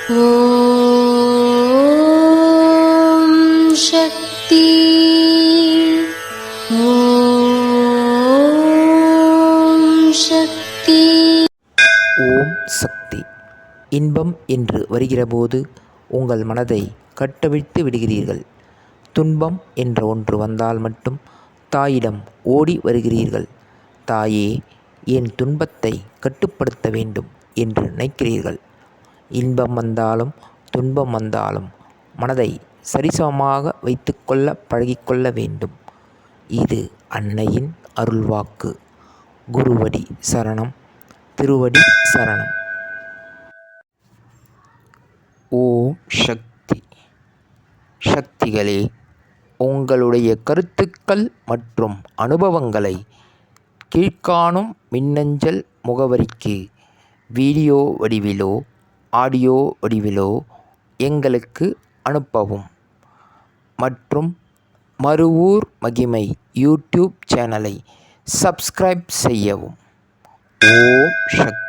ஓம் சக்தி. ஓம் சக்தி. ஓம் சக்தி. இன்பம் என்று வருகிறபோது உங்கள் மனதை கட்டவிழ்த்து விடுகிறீர்கள். துன்பம் என்ற ஒன்று வந்தால் மட்டும் தாயிடம் ஓடி வருகிறீர்கள். தாயே, என் துன்பத்தை கட்டுப்படுத்த வேண்டும் என்று நினைக்கிறீர்கள். இன்பம் வந்தாலும் துன்பம் வந்தாலும் மனதை சரிசமமாக வைத்துக்கொள்ள பழகிக்கொள்ள வேண்டும். இது அன்னையின் அருள்வாக்கு. குருவடி சரணம், திருவடி சரணம். ஓம் சக்தி. சக்திகளே, உங்களுடைய கருத்துக்கள் மற்றும் அனுபவங்களை கீழ்காணும் மின்னஞ்சல் முகவரிக்கு வீடியோ வடிவிலோ ஆடியோ வடிவிலோ எங்களுக்கு அனுப்பவும். மற்றும் மறுவூர் மகிமை யூடியூப் சேனலை சப்ஸ்கிரைப் செய்யவும். ஓம் சக்தி.